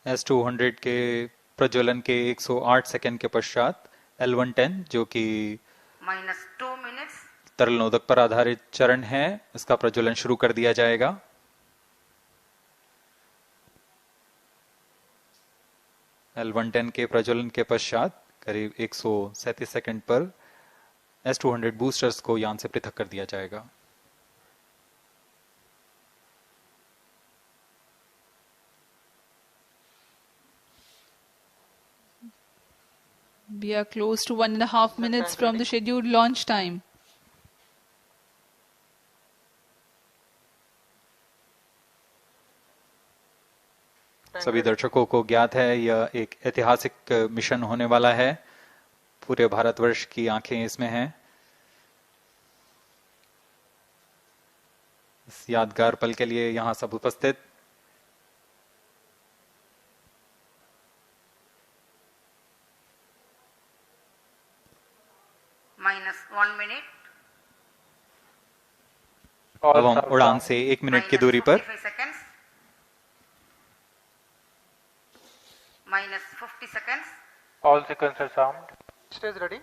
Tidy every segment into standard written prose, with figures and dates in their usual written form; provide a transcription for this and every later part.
S200 के प्रज्वलन के 108 सेकंड के पश्चात L110 जो कि -2 मिनट्स तरल नोदक पर आधारित चरण है, इसका प्रज्वलन शुरू कर दिया जाएगा। L110 के प्रज्वलन के पश्चात करीब 137 सेकंड पर S200 बूस्टर्स को यान से पृथक कर दिया जाएगा। We are close to 1.5 minutes from the scheduled launch time. सभी दर्शकों को ज्ञात है यह एक ऐतिहासिक मिशन होने वाला है। पूरे भारतवर्ष की आंखें इसमें हैं। इस यादगार पल के लिए यहां सब उपस्थित -1 मिनट। अब हम उड़ान से 1 मिनट की दूरी पर -50 seconds. All sequences armed. Stage ready.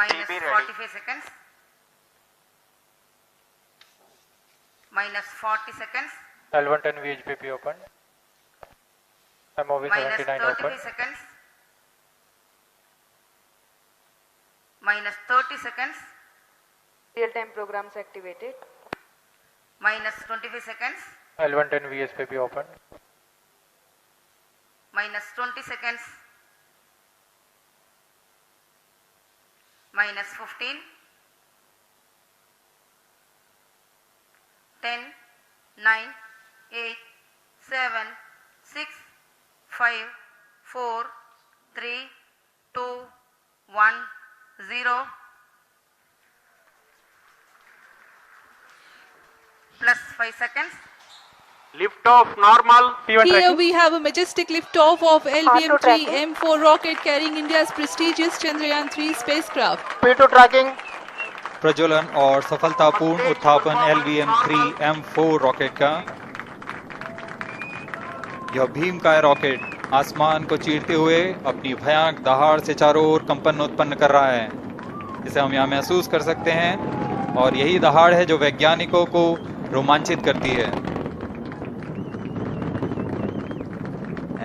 -45 seconds. -40 seconds. L110 VHPP open. MOV 79 open. -33 seconds. -30 seconds. Real-time programs activated. -25 seconds. L110 VSPP open. -20 seconds. -15. 10, 9, 8, 7, 6, 5, 4, 3, 2, 1, 0. Plus 5 seconds. Lift off normal. P1 Here tracking. we have a majestic liftoff of LVM-3 tracking. M4 rocket carrying India's prestigious Chandrayaan-3 spacecraft. P2 tracking. प्रज्वलन और सफलतापूर्ण उत्थापन LVM-3 M4 rocket का। यह भीमकाय rocket आसमान को चीरते हुए अपनी भयानक दहाड़ से चारों ओर कंपन उत्पन्न कर रहा है। इसे हम यहाँ महसूस कर सकते हैं और यही दहाड़ है जो वैज्ञानिकों को रोमांचित करती है।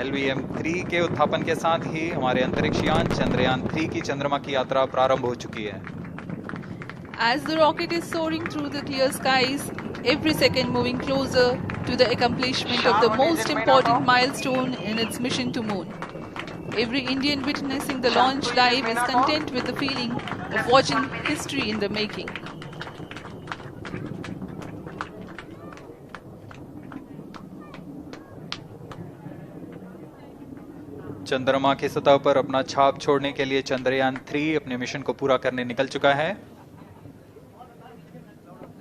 LVM-3 के उत्थापन के साथ ही हमारे अंतरिक्ष यान चंद्रयान-3 की चंद्रमा की यात्रा प्रारंभ हो चुकी है। As the rocket is soaring through the clear skies, every second moving closer to the accomplishment of the most important milestone in its mission to moon. Every Indian witnessing the launch live is content with the feeling of watching history in the making. चंद्रमा की सतह पर अपना छाप छोड़ने के लिए चंद्रयान-3 अपने मिशन को पूरा करने निकल चुका है।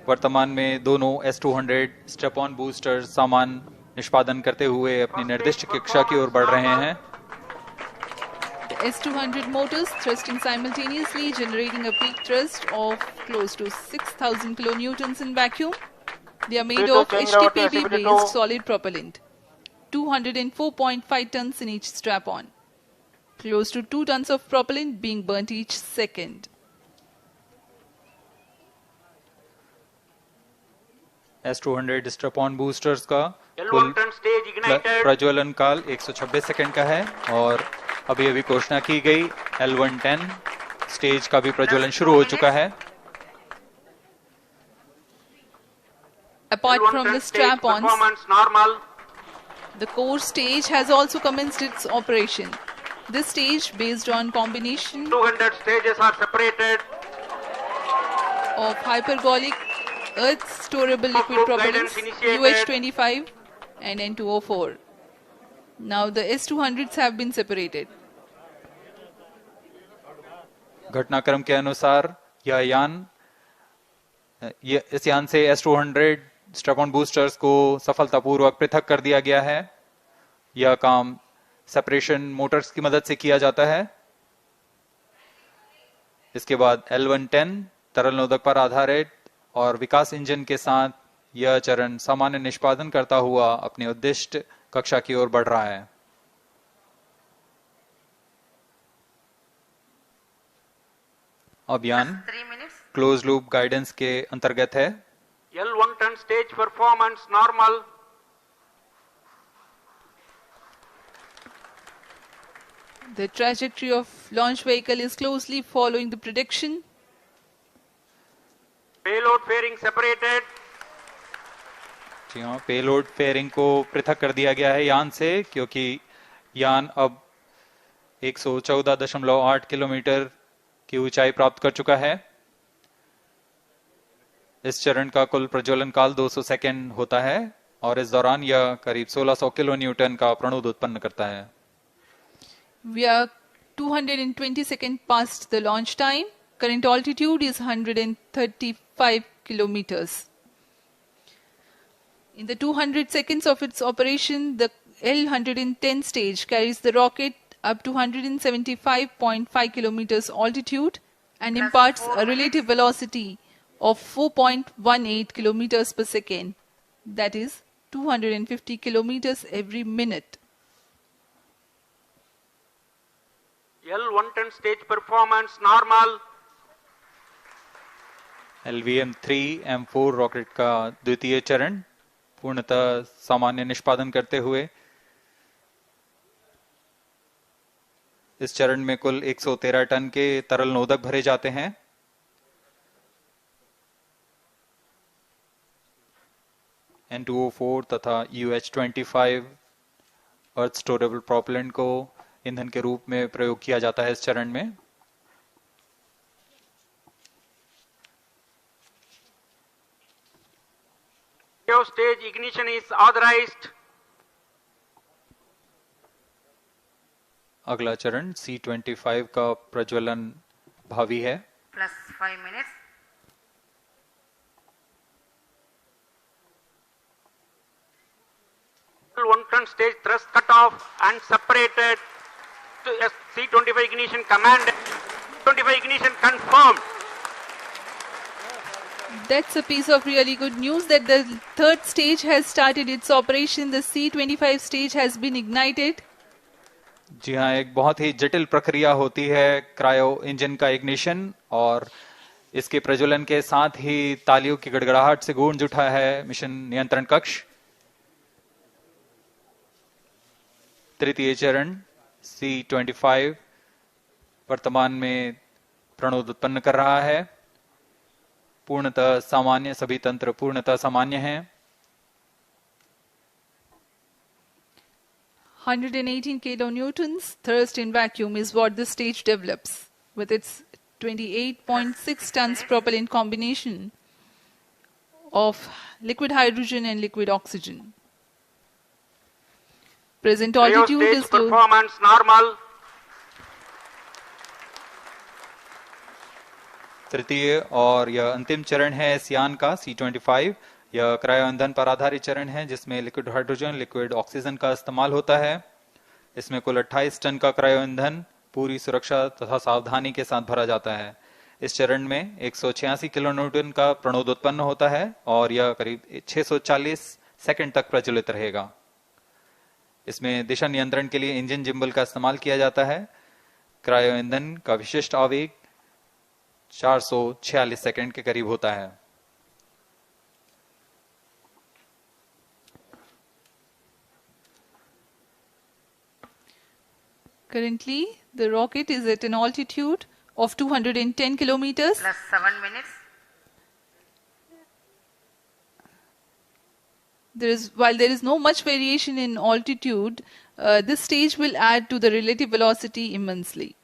वर्तमान में दोनों S200 स्टेप ऑन बूस्टर सामान निष्पादन करते हुए अपनी निर्दिष्ट कक्षा की ओर बढ़ रहे हैं। The S200 motors thrusting simultaneously, generating a peak thrust of close to 6,000 kilonewtons in vacuum. They are made of HTPB-based solid propellant. 204.5 tons in each strap-on. Close to 2 tons of propellant being burnt each second. S200 strap-on boosters का कुल प्रज्वलन काल 126 second का है और अभी अभी घोषणा की गई L110 स्टेज का भी प्रज्वलन शुरू हो चुका है। Apart from the strap-ons, Performance normal. the core stage has also commenced its operation. This stage, based on combination 200 stages are separated. of hypergolic earth storable liquid propellants UH-25 and N2O4. Now the S200s have been separated. घटनाक्रम के अनुसार इस यान से S200 strap-on boosters को सफलतापूर्वक पृथक कर दिया गया है। यह काम सेपरेशन मोटर्स की मदद से किया जाता है। इसके बाद L110 तरल नोदक पर आधारित और विकास इंजन के साथ यह चरण सामान्य निष्पादन करता हुआ अपने उद्दिष्ट कक्षा की ओर बढ़ रहा है। अभियान 3 minutes. क्लोज लूप गाइडेंस के अंतर्गत है। L1 turn stage performance normal. The trajectory of launch vehicle is closely following the prediction. Payload fairing separated. जी हाँ, पेलोड फेयरिंग को पृथक कर दिया गया है यान से, क्योंकि यान अब 114.8 किलोमीटर की ऊंचाई प्राप्त कर चुका है। इस चरण का कुल प्रज्वलन काल 200 सेकेंड होता है और इस दौरान यह करीब 1600 किलो न्यूटन का प्रणोद उत्पन्न करता है। We are 220 seconds past the launch time. Current altitude is 135 kilometers. In the 200 seconds of its operation, the L-110 stage carries the rocket up to 175.5 kilometers altitude and Plus imparts 4 a relative velocity of 4.18 kilometers per second. That is 250 kilometers every minute. L1 turn stage performance normal. LVM-3M4 rocket का द्वितीय चरण पूर्णतः सामान्य निष्पादन करते हुए इस चरण में कुल 113 टन के तरल नोदक भरे जाते हैं। N2O4 तथा UH-25 अर्थ स्टोरेबल प्रोपेलेंट को ईंधन के रूप में प्रयोग किया जाता है इस चरण में। Stage ignition is authorized. अगला चरण C-25 का प्रज्वलन भावी है। Plus 5 minutes. L1 turn stage thrust cut off and separated. C-25 ignition command. 25 ignition confirmed. That's a piece of really good news that the third stage has started its operation. The C-25 stage has been ignited. जी हाँ, एक बहुत ही जटिल प्रक्रिया होती है cryo engine का ignition, और इसके प्रज्वलन के साथ ही तालियों की गड़गड़ाहट से गूंज उठा है मिशन नियंत्रण कक्ष। तृतीय चरण C-25 वर्तमान में प्रणोद उत्पन्न कर रहा है। पूर्णतः सामान्य, सभी तंत्र पूर्णतः सामान्य हैं। 118 kilonewtons thrust in vacuum is what the stage develops with its 28.6 tons propellant combination of liquid hydrogen and liquid oxygen. Present altitude Stage is close. performance normal. तृतीय और यह अंतिम चरण है इस यान का C-25। यह क्रायो ईंधन पर आधारित चरण है जिसमें लिक्विड हाइड्रोजन, लिक्विड ऑक्सीजन का इस्तेमाल होता है। इसमें कुल 28 टन का क्रायो ईंधन पूरी सुरक्षा तथा सावधानी के साथ भरा जाता है। इस चरण में 186 किलो न्यूटन का प्रणोद उत्पन्न होता है और यह करीब 640 सेकंड तक प्रज्वलित रहेगा। इसमें दिशा नियंत्रण के लिए इंजन जिम्बल का इस्तेमाल किया जाता है। क्रायो ईंधन का विशिष्ट आवेग 446 सेकंड के करीब होता है। Currently, the rocket is at an altitude of 210 kilometers. Plus 7 minutes. While there is no much variation in altitude, this stage will add to the relative velocity immensely.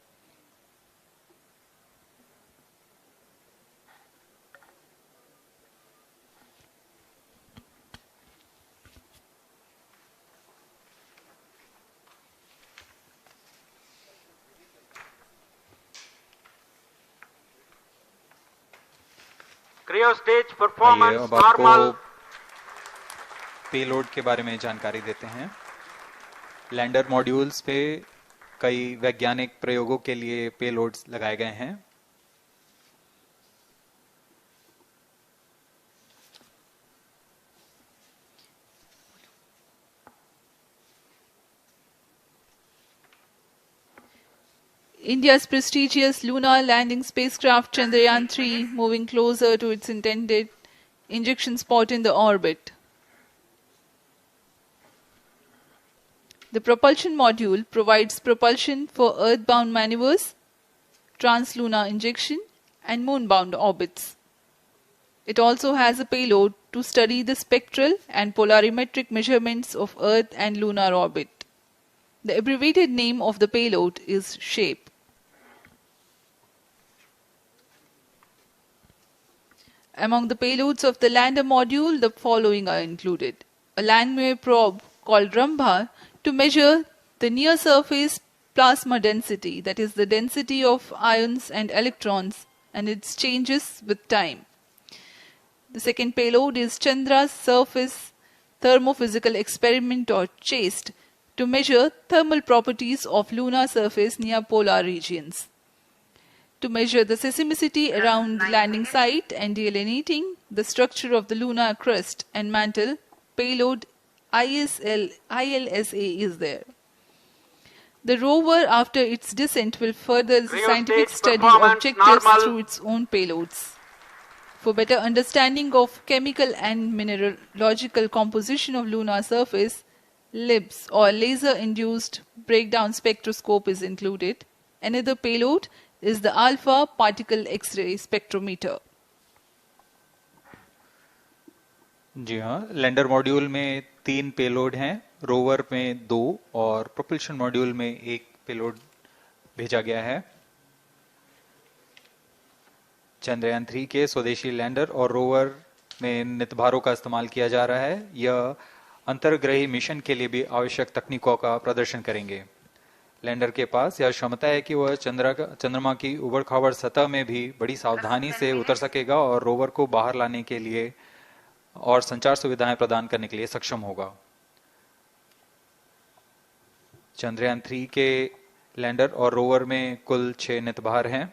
Cryo stage आइए performance अब आपको normal. Payload के बारे में जानकारी देते हैं। Lander modules पे कई वैज्ञानिक प्रयोगों के लिए पेलोड्स लगाए गए हैं। India's prestigious lunar landing spacecraft Chandrayaan-3 moving closer to its intended injection spot in the orbit. The propulsion module provides propulsion for earthbound maneuvers, translunar injection, and moonbound orbits. It also has a payload to study the spectral and polarimetric measurements of Earth and lunar orbit. The abbreviated name of the payload is SHAPE. Among the payloads of the lander module, the following are included. A landwehr probe called Rambha to measure the near-surface plasma density, that is the density of ions and electrons, and its changes with time. The second payload is Chandra's Surface Thermophysical Experiment, or CHASTE, to measure thermal properties of lunar surface near polar regions. To measure the seismicity around the landing site and delineating the structure of the lunar crust and mantle, payload ILSA is there. The rover, after its descent, will further the scientific study objectives through its own payloads. For better understanding of chemical and mineralogical composition of lunar surface, LIBS, or laser-induced breakdown spectroscope, is included. Another payload is the alpha particle X-ray spectrometer. जी हाँ, lander module में 3 payload हैं, rover में 2 और propulsion module में 1 payload भेजा गया है। चंद्रयान 3 के स्वदेशी लैंडर और रोवर में नितभारों का इस्तेमाल किया जा रहा है। यह अंतर्ग्रही मिशन के लिए भी आवश्यक तकनीकों का प्रदर्शन करेंगे। लैंडर के पास यह क्षमता है कि वह चंद्रमा की उबड़-खाबड़ सतह में भी बड़ी सावधानी से उतर सकेगा और रोवर को बाहर लाने के लिए और संचार सुविधाएं प्रदान करने के लिए सक्षम होगा। चंद्रयान 3 के लैंडर और रोवर में कुल 6 नितभार हैं।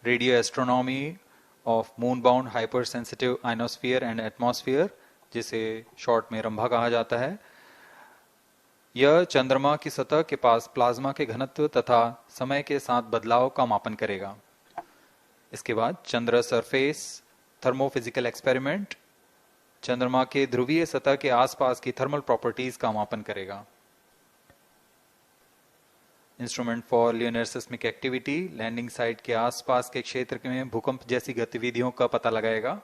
Radio astronomy of moon bound hyper sensitive ionosphere and atmosphere, जिसे शॉर्ट में रंभा कहा जाता है, यह चंद्रमा की सतह के पास प्लाज्मा के घनत्व तथा समय के साथ बदलाव का मापन करेगा। इसके बाद चंद्र सरफेस थर्मोफिजिकल एक्सपेरिमेंट चंद्रमा के ध्रुवीय सतह के आसपास की थर्मल प्रॉपर्टीज का मापन करेगा। Instrument for lunar seismic activity landing site के आसपास के क्षेत्र में भूकंप जैसी गतिविधियों का पता लगाएगा।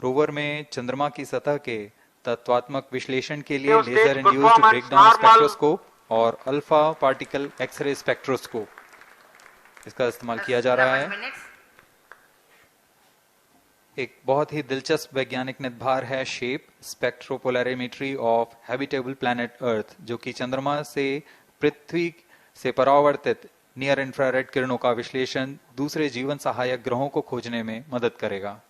रोवर में चंद्रमा की सतह के तत्वात्मक विश्लेषण के लिए लेजर इंड्यूस्ड ब्रेकडाउन स्पेक्ट्रोस्कोप और अल्फा पार्टिकल एक्सरे स्पेक्ट्रोस्कोप, इसका इस्तेमाल किया जा रहा है। एक बहुत ही दिलचस्प वैज्ञानिक नितभार है shape स्पेक्ट्रोपोलैरिमेट्री of habitable planet earth, जो कि चंद्रमा से पृथ्वी से परावर्तित नियर इंफ्रारेड किरणों का विश्लेषण दूसरे जीवन सहायक ग्रहों को खोजने में मदद करेगा।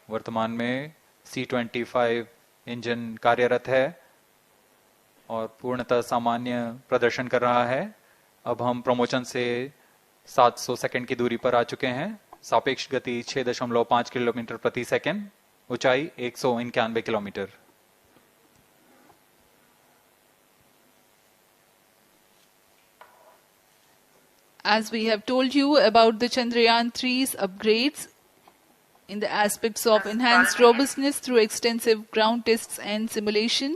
वर्तमान में C-25 इंजन कार्यरत है और पूर्णतः सामान्य प्रदर्शन कर रहा है। अब हम प्रमोशन से 700 सेकंड की दूरी पर आ चुके हैं। सापेक्ष गति 6.5 किलोमीटर प्रति सेकंड, ऊंचाई 191 kilometre. As we have told you about the Chandrayaan 3's upgrades in the aspects of enhanced robustness through extensive ground tests and simulation,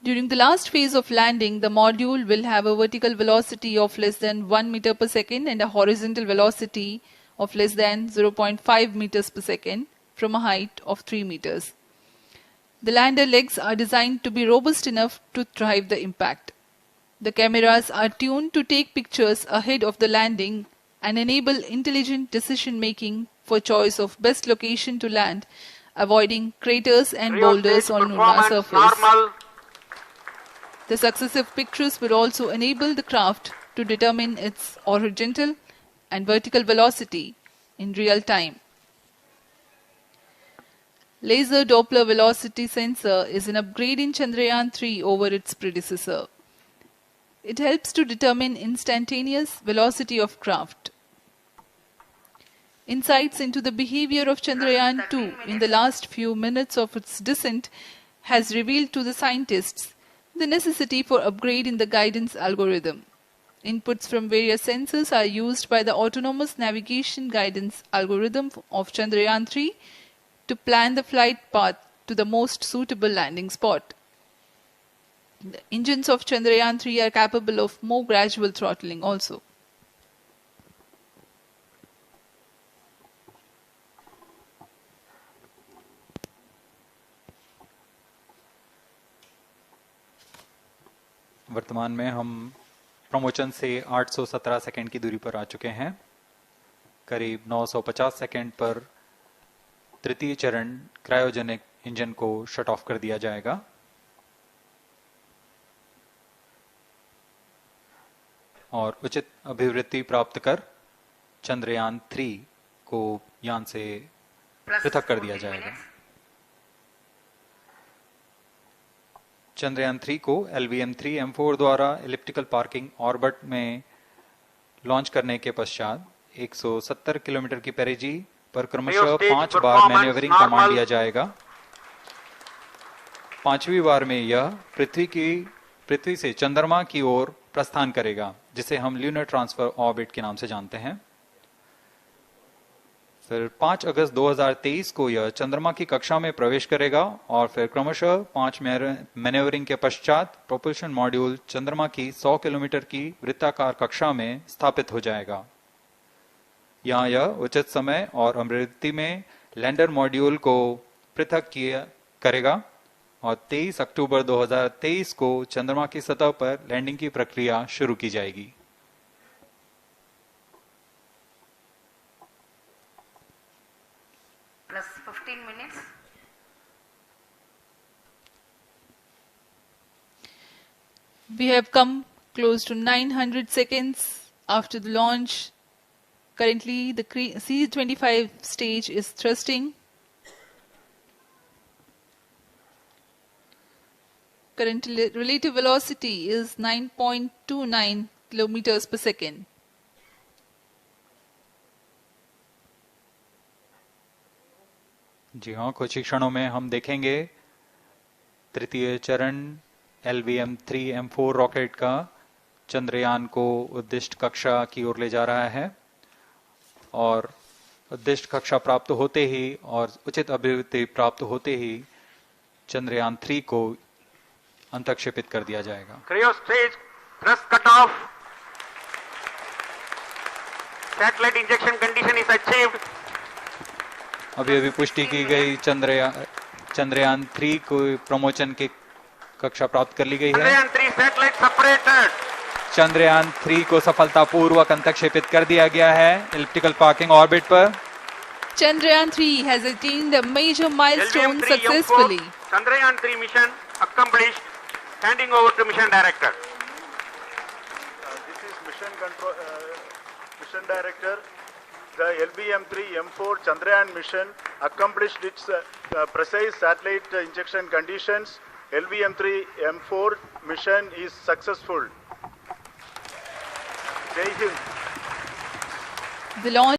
during the last phase of landing, the module will have a vertical velocity of less than 1 meter per second and a horizontal velocity of less than 0.5 meters per second from a height of 3 meters. The lander legs are designed to be robust enough to thrive the impact. The cameras are tuned to take pictures ahead of the landing and enable intelligent decision making for choice of best location to land, avoiding craters and boulders on lunar surface. The successive pictures will also enable the craft to determine its horizontal and vertical velocity in real time. Laser Doppler velocity sensor is an upgrade in Chandrayaan 3 over its predecessor. It helps to determine instantaneous velocity of craft. Insights into the behavior of Chandrayaan-2 in the last few minutes of its descent has revealed to the scientists the necessity for upgrade in the guidance algorithm. Inputs from various sensors are used by the autonomous navigation guidance algorithm of Chandrayaan-3 to plan the flight path to the most suitable landing spot. The engines of Chandrayaan-3 are capable of more gradual throttling also. वर्तमान में हम promotion से 817 second की दूरी पर आ चुके हैं। करीब 950 सेकंड पर तृतीय चरण क्रायोजेनिक इंजन को शट ऑफ कर दिया जाएगा और उचित अभिवृत्ति प्राप्त कर चंद्रयान 3 को यान से पृथक कर दिया जाएगा। चंद्रयान 3 को LVM-3M4 द्वारा एलिप्टिकल पार्किंग ऑर्बिट में लॉन्च करने के पश्चात 170 किलोमीटर की पेरिजी पर क्रमशः 5 बार मैन्यूवरिंग कमांड दिया जाएगा। 5वीं बार में यह पृथ्वी से चंद्रमा की ओर प्रस्थान करेगा, जिसे हम ल्यूनर ट्रांसफर ऑर्बिट के नाम से जानते हैं। फिर 5 अगस्त 2023 को यह चंद्रमा की कक्षा में प्रवेश करेगा और फिर क्रमशः 5 मैन्यूवरिंग के पश्चात प्रोपल्शन मॉड्यूल चंद्रमा की 100 किलोमीटर की वृत्ताकार कक्षा में स्थापित हो जाएगा। यहाँ यह उचित समय और अभिवृत्ति में लैंडर मॉड्यूल को पृथक करेगा और 23 अक्टूबर 2023 को चंद्रमा की सतह पर लैंडिंग की प्रक्रिया शुरू की जाएगी। Plus 15 minutes. We have come close to 900 seconds after the launch. Currently, the C-25 stage is thrusting. Current relative velocity is 9.29 kilometers per second. जी हाँ, कुछ ही क्षणों में हम देखेंगे तृतीय चरण LVM-3M4 रॉकेट का चंद्रयान को उद्दिष्ट कक्षा की ओर ले जा रहा है और उद्दिष्ट कक्षा प्राप्त होते ही और उचित अभिवृत्ति प्राप्त होते ही चंद्रयान 3 को अंतक्षेपित कर दिया जाएगा। Cryo stage thrust cutoff. Satellite injection condition is achieved. अभी पुष्टि की गई चंद्रयान 3 को प्रमोशन की कक्षा प्राप्त कर ली गई है। Chandrayaan 3 satellite separated. चंद्रयान 3 को सफलतापूर्वक अंतक्षेपित कर दिया गया है एलिप्टिकल पार्किंग ऑर्बिट पर। Chandrayaan 3 has attained a major milestone successfully. Chandrayaan 3 mission accomplished. Handing over to mission director. This is mission director. The LVM-3M4 Chandrayaan mission accomplished its precise satellite injection conditions. LVM-3M4 mission is successful. Jai Hind. The launch